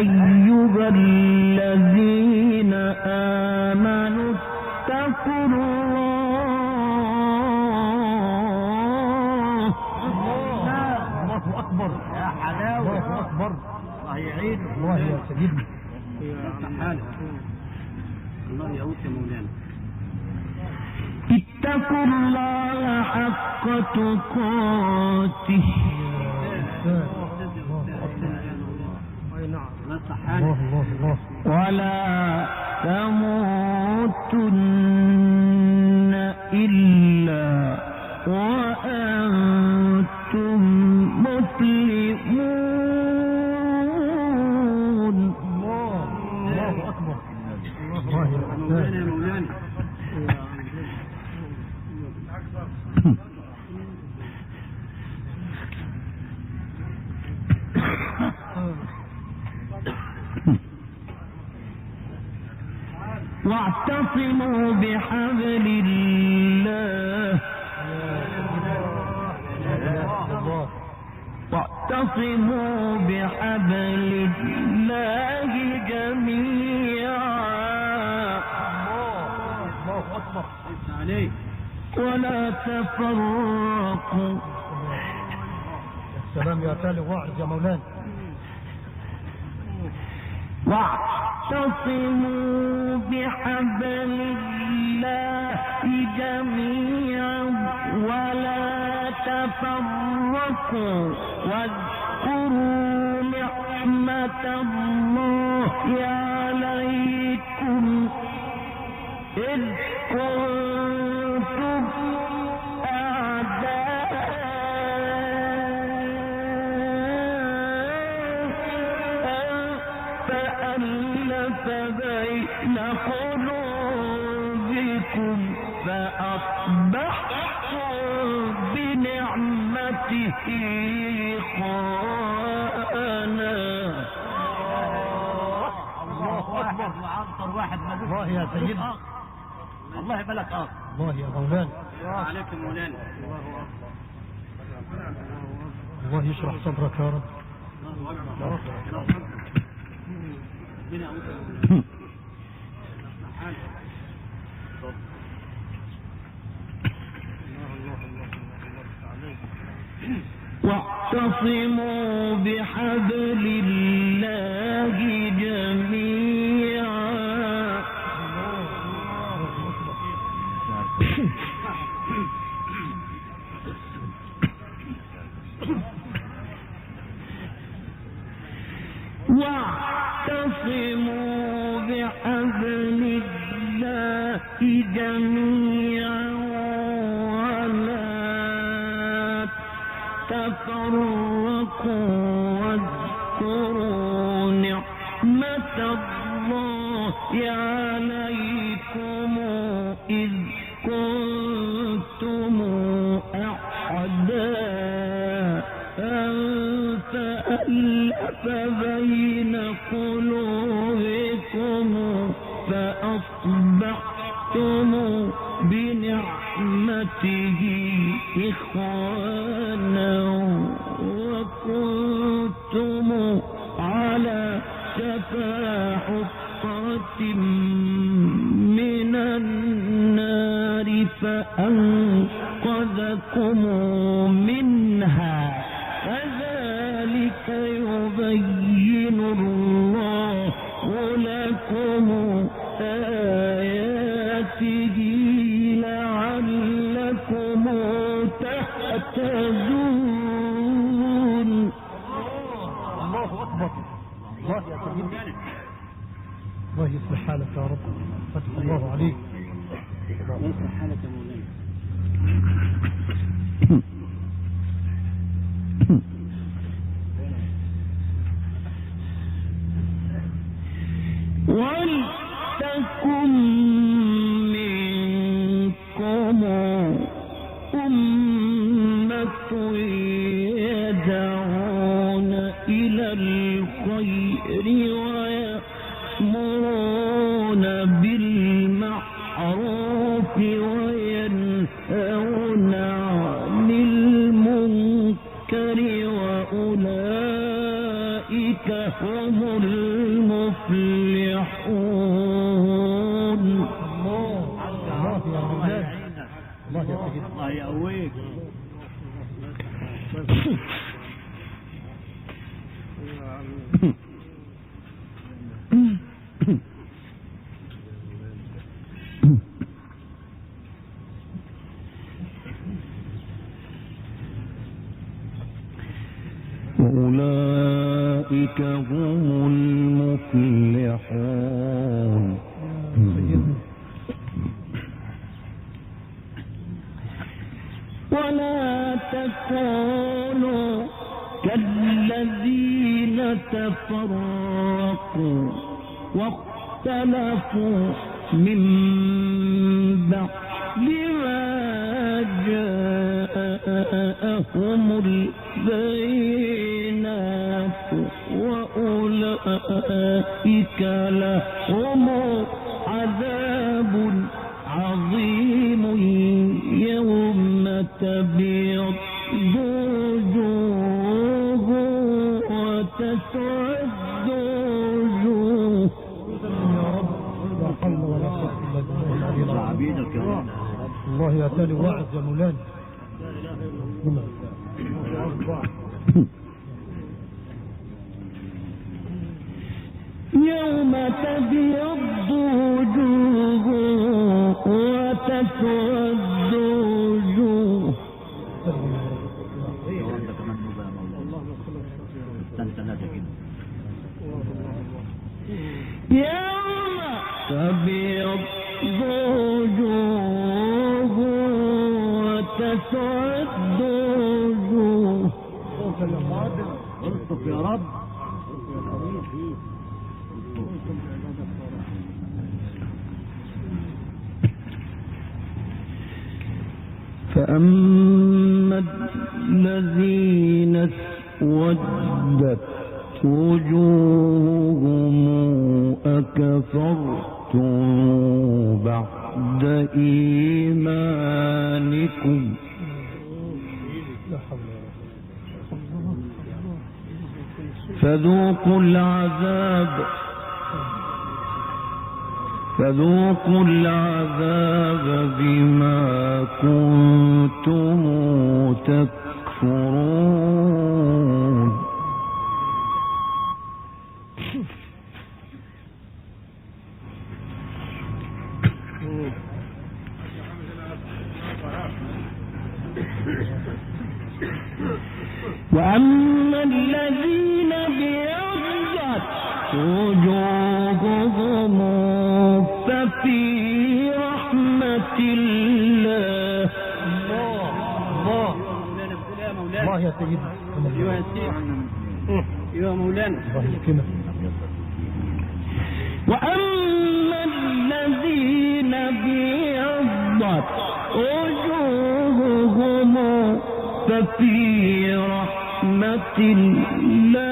أيها الذين آمنوا اتقوا الله. الله أكبر يا حلاوة. الله أكبر. الله يعين. الله يا سيدنا. الله يعود يا مولانا. اتقوا الله حق تقاته ولا تموتن إلا وأنتم مسلمون. الله أكبر. الله يا مولانا. واعتصموا بحبل الله واعتصموا بحبل الله جميعا ولا تفرقوا. السلام يا تالي واعظ يا مولانا. واعتصموا بحبل الله جميعا ولا تفرقوا واذكروا نعمة الله عليكم إذ كنتم أعداء فألف بين قلوبكم فأصبحتم بنعمته إخوانا. الله أكبر. وعنصر واحد الله يا سيدنا. الله يبارك فيك. الله يا مولانا. عليك يا مولانا. الله يشرح صدرك يا رب. الله أكبر. واعتصموا بحبل الله جميعا واعتصموا بحبل الله جميعا ولا تفرقوا واذكروا نعمة الله عليكم إذ كنتم أعداء فألف بين قلوبكم فأصبحتم بنعمته إخوانا وكنتم على شفا حفرة من النار فأنقذكم منها كذلك يبين الله لكم آياته لعلكم تهتدون. الله أكبر. الله يا سيدنا. الله يصلح حالك يا رب. فتح الله عليك. يصلح حالك يا مولانا. ولتكن منكم أمة يدعون إلى الخير ويأمرون بالمعروف وينهون عن المنكر وأولئك هم المفلحون. الله يا مولانا، الله يا سيدنا، الله يقويك. أولئك هم المفلحون. ولا تكونوا كالذين تفرقوا واختلفوا من بعد ما جاءهم البينات وأولئك لهم عذاب عظيم يوم تبيض وجوه وتسود وجوه. يا رب لا حول ولا قوة إلا بالله. عبيدك يا رب. الله يا تالي واعظ يا مولانا. يوم تبيض وجوه وتسود وجوه. انت كمان نوبة يا مولانا. انت نادي كده. يوم تبيض وجوه وتسود وجوه. ارزقك يا رب. فأما الذين اسودت وجوههم أكفرتم بعد إيمانكم فذوقوا العذاب بما كنتم تكفرون. وأما الذين ابيضت وجوههم ففي رحمة الله. الله يا سيدنا. ايوه يا سيدي. ايوه مولانا. الله يسكنك. وأما الذين ابيضت وجوههم ففي رحمة الله.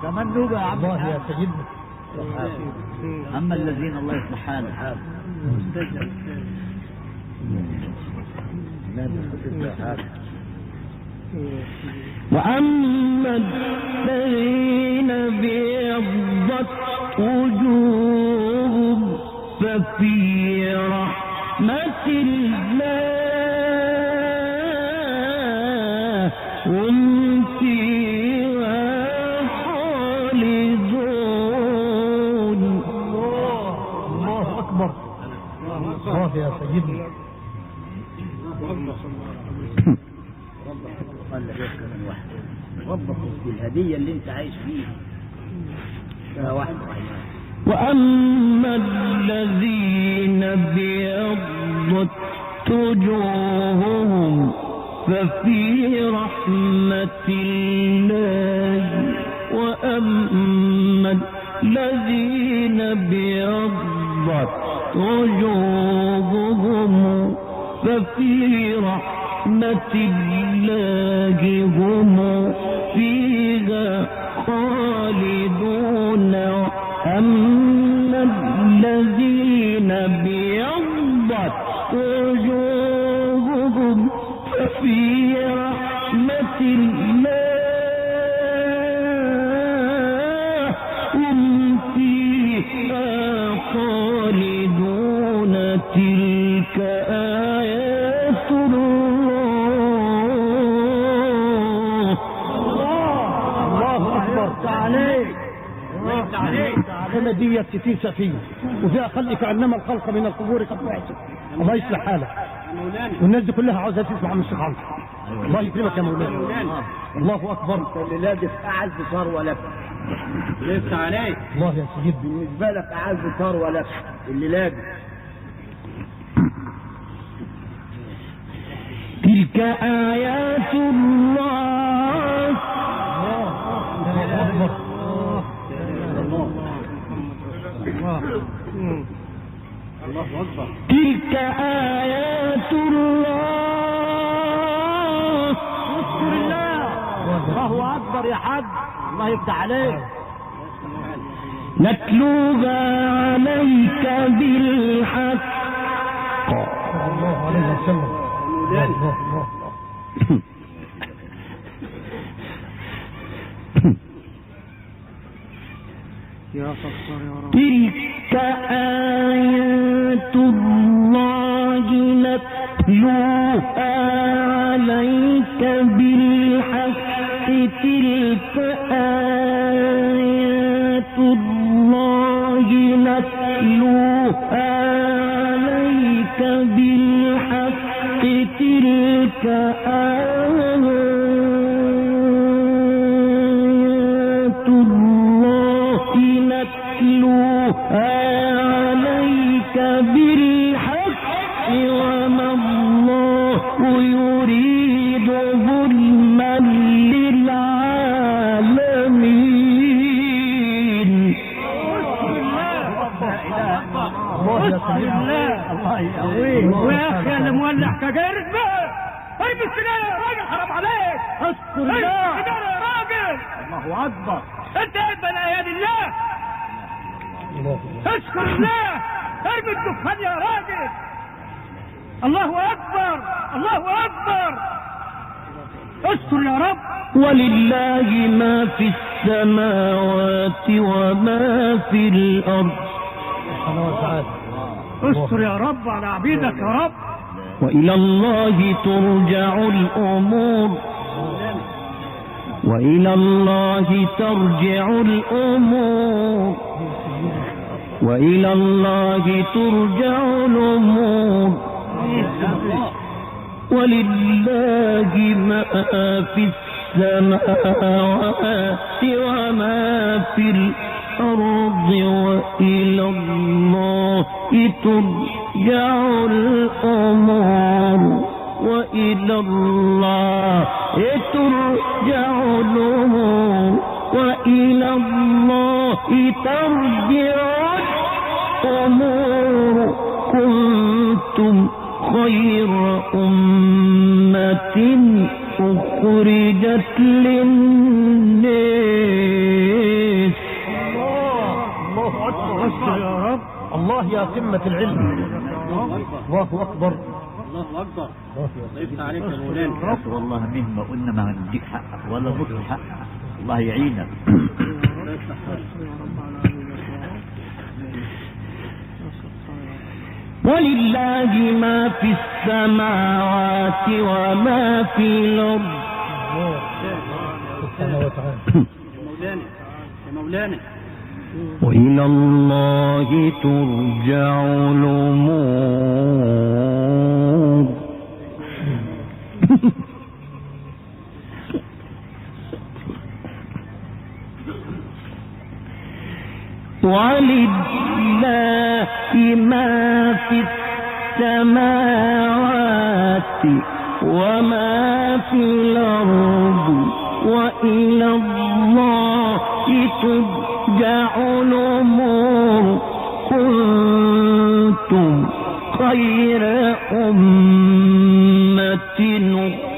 كمان نوبة يا عم. الله يا سيدنا. اما الذين الله يصلح حالك. وأما الذين ابيضت وجوههم ففي رحمة الله هم فيها خالدون. الله أكبر. الله يا سيدنا. ربك بالهدية اللي انت عايش فيها. ده واحد. وأما الذين ابيضت وجوههم ففي رحمة الله. وأما الذين ابيضت وجوههم ففي رحمة الله هم فيها خالدون. أما الذين ابيضت وجوههم ففي رحمة الله هم فيها خالدون تلك آيات الله. الله أكبر. عليك كما دي 60 سفينة وفيها خلق كأنما الخلق من القبور قد بعثوا. الله يصلح حالك. والناس دي كلها عاوزة تسمع من الشيخ عمرو. الله يكرمك يا مولانا. الله أكبر. اللي لابس أعز ثروة لك. لبس عليك. الله يا سيدي. بالنسبة لك أعز ثروة لك اللي لابس. تلك آيات الله. الله أكبر. تلك آيات الله. اذكر الله. الله أكبر يا حاج. الله يفتح عليك. نتلوها عليك بالحق. صلى الله عليه وسلم. الله. يا ستار يا رب. تلك آيات الله نتلوها عليك بالحق. تلك آيات الله نتلوها عليك بالحق. تلك آيات الله نتلوها عليك بالحق وما الله يريد ظلما للعالمين. الله يا سيدي. الله يقويك. ويا أخي اللي مولع كجارب بقى. طيب السجارة يا راجل حرام عليك. اذكر الله. السجارة يا راجل. الله أكبر. انت ابن اياد الله. اذكر الله. ارمي الدخان يا راجل. الله اكبر. الله اكبر. اذكر يا رب. ولله ما في السماوات وما في الأرض. اذكر يا رب على عبيدك يا رب. وإلى الله ترجع الأمور. وإلى الله ترجع الأمور. وإلى الله ترجع الأمور. ولله ما في السماوات وما في الأرض. وإلى الله ترجع الأمور. وإلى الله ترجع الأمور. وإلى الله ترجع الأمور. كنتم خير أمة أخرجت للناس. الله أكبر. اذكر يا رب. الله يا قمة العلم. الله أكبر. الله اكبر. الله يفتح عليك يا مولانا. والله مهما قلنا ما هنديك حقك ولا نطلب حقك. الله يعينك. ولله ما في السماوات وما في الأرض. مولانا يا مولانا. وإلى الله ترجع الأمور. ولله ما في السماوات وما في الأرض. وإلى الله ترجع الأمور. كنتم خير أمة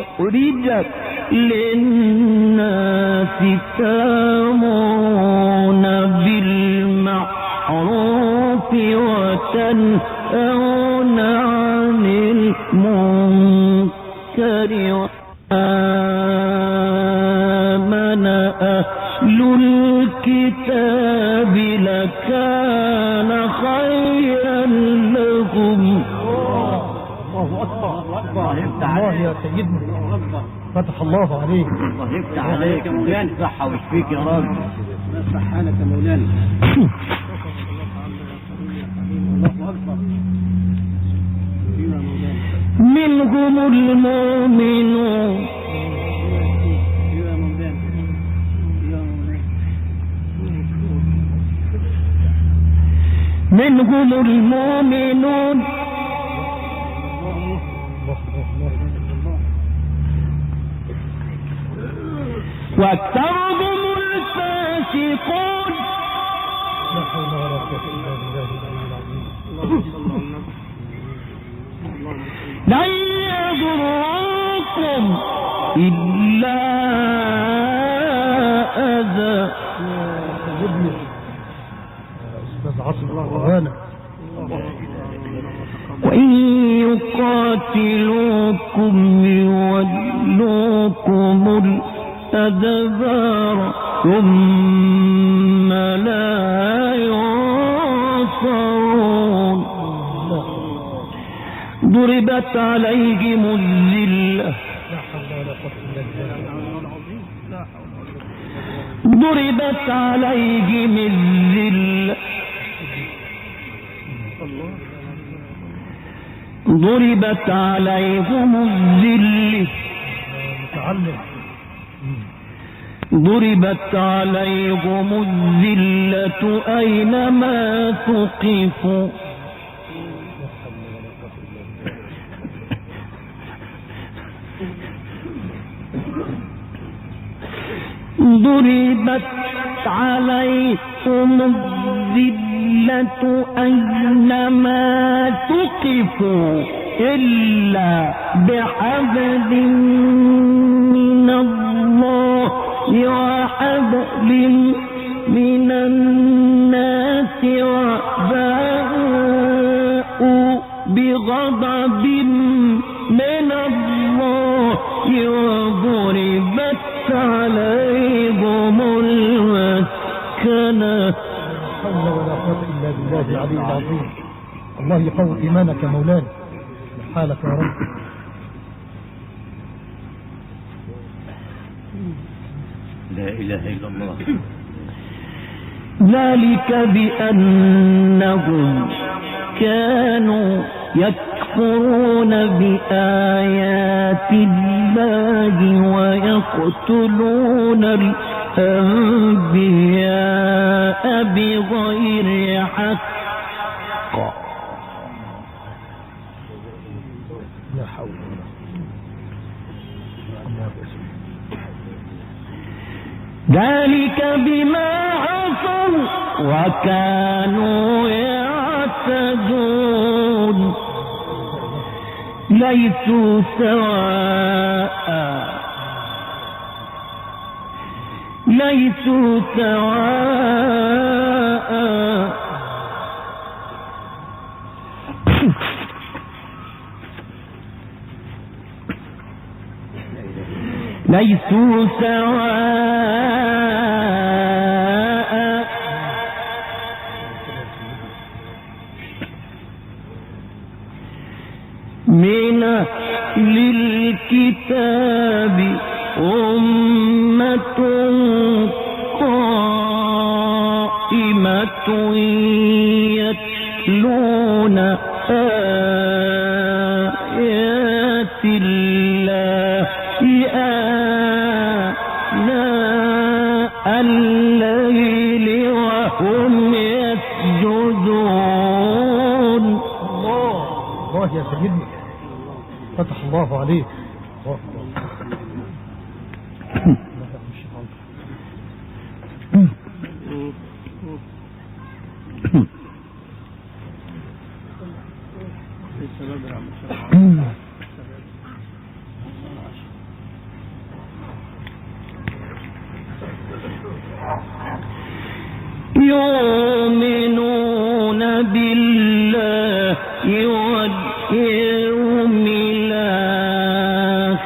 أخرجت للناس تأمرون بالمعروف وتنهون عن المنكر وآمن أهل الكتاب لكان خيرا لهم. الله أكبر. الله يفتح الله عليك يا سيدنا، فتح الله عليك. الله يفتح عليك يا مولانا، صحة ويشفيك يا رب. سبحانك يا مولانا. منهم المؤمنون منهم المؤمنون وأكثرهم الفاسقون. لا حول ولا قوة إلا بالله العظيم. لن يضركم إلا أذى. أستاذ عاصم القرآن. وإن يقاتلوكم يولوكم الأدبار ثم لا ينصرون. ضربت عليهم الذلة ضربت عليهم الذلة ضربت عليهم الذلة ضربت عليهم الذلة أينما ثقفوا ضربت عليهم الذلة أينما ثقفوا إلا بحبل من الله وحبل من الناس وباءوا بغضب من الله وضربت عليهم المسكنة. لا حول ولا قوة إلا بالله العلي العظيم. الله يقوي إيمانك يا مولانا، حالك يا رب. لا إله إلا الله. ذلك بأنهم كانوا يكفرون بآيات الله ويقتلون الأنبياء بغير حق. لا حول ولا قوة. ذلك بما عصوا وكانوا يعتدون. ليسوا سواء ليسوا سواء ليسوا سواء من أهل الكتاب أمة قائمة يتلون آيات الله آناء الليل وهم يسجدون. الله يا سيدنا، فتح الله عليك. يؤمنون بالله واليوم الآخر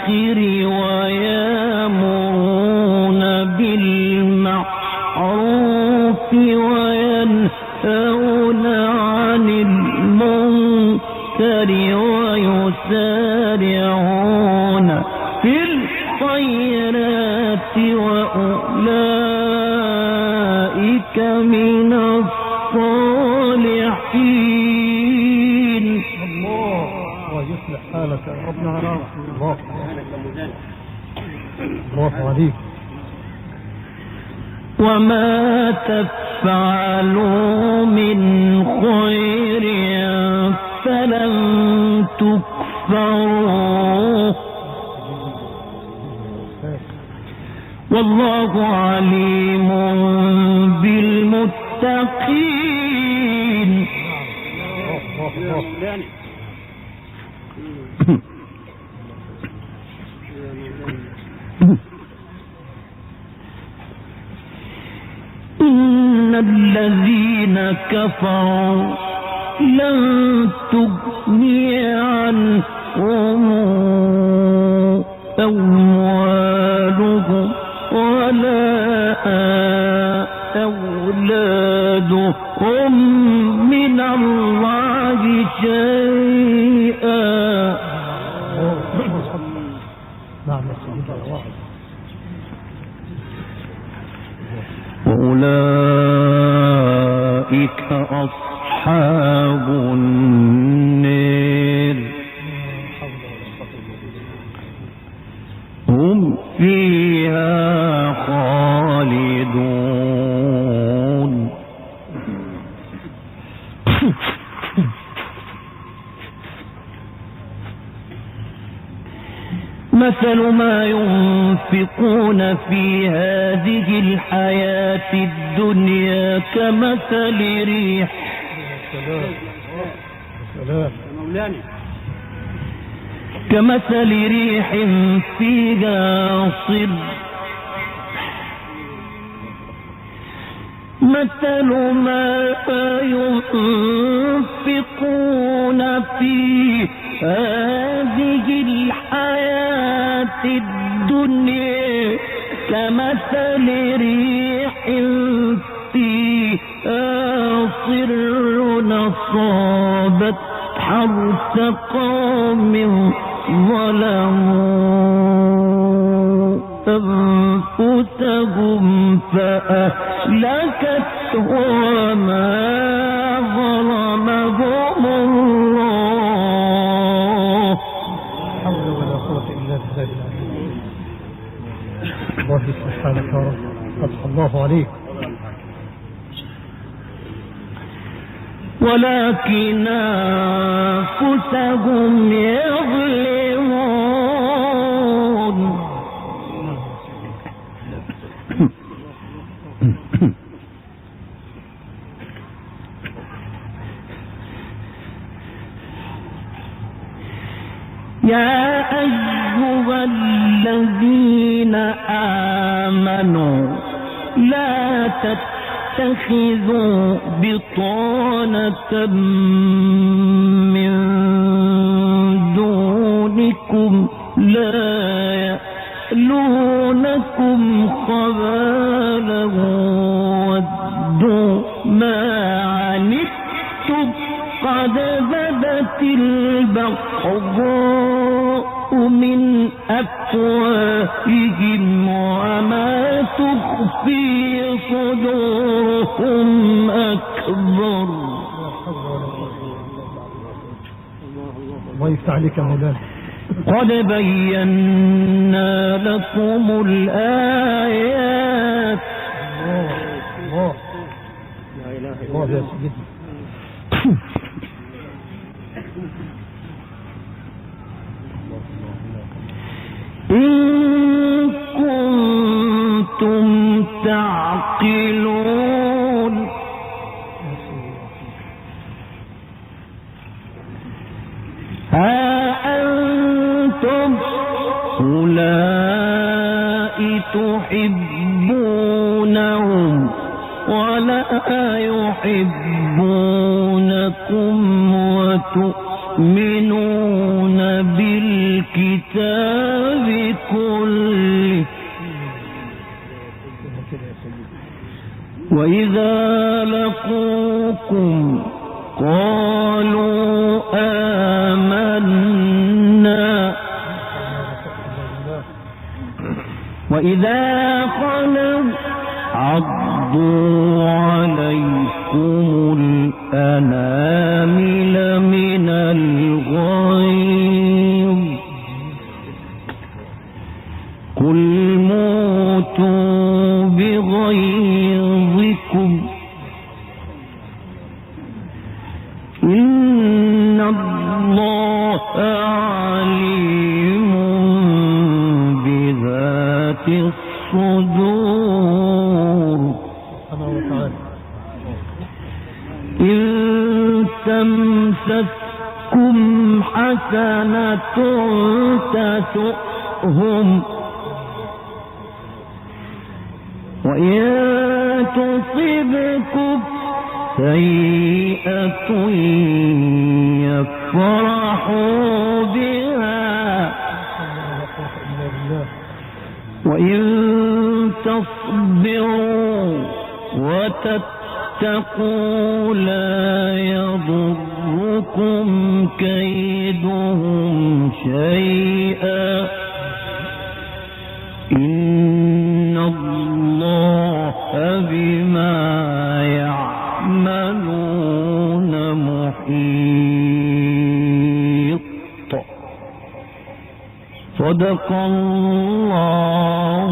ويأمرون بالمعروف وينهون عن المنكر ويسارعون في الخيرات وأولئك من الصالحين. الله يصلح حالك يا ربنا. الله عليك. وما تفعلوا من خير فلن تكفروه والله عليم بالمتقين. إن الذين كفروا لن تغني عنهم أموالهم ولا أولادهم من الله شيئا. وأولئك أصحاب النار هم فيها خالدون. مثل ما ينفقون في هذه الحياة الدنيا كمثل ريح فيها صر مثل ما ينفقون في هذه الحياة الدنيا كمثل ريح فيها صر أصابت حرث قوم ظلموا أنفسهم فأهلكته وما ظلمهم الله. حول ولا قوة إلا بالله. الله سبحانك يا رب. فتح الله عليك. ولكن أنفسهم يظلمون. يا أيها الذين آمنوا لا تتخذوا بطانة من دونكم لا يألونكم خبالا ودوا ما عنتم قد بدت البغضاء من أفواههم وما تخفي صدورهم أكبر. الله يفتح عليك يا مولانا. قد بينا لكم الآيات. الله لا إله إلا الله يا سيدي. إن كنتم تعقلون. ها أنتم أولئك تحبونهم ولا يحبونكم وتؤمنون يؤمنون بالكتاب كله وإذا لقوكم قالوا آمنا وإذا خلوا عضوا عليكم الأنامل من الغيظ قل موتوا بغيظكم إن الله عليم بذات الصدور إن تمسسكم حسنة تسؤهم وإن تصبكم سيئة يفرحوا بها وإن تصبروا وتتقوا لا يضركم كيدهم شيئا إن الله بما يعملون محيط صدق الله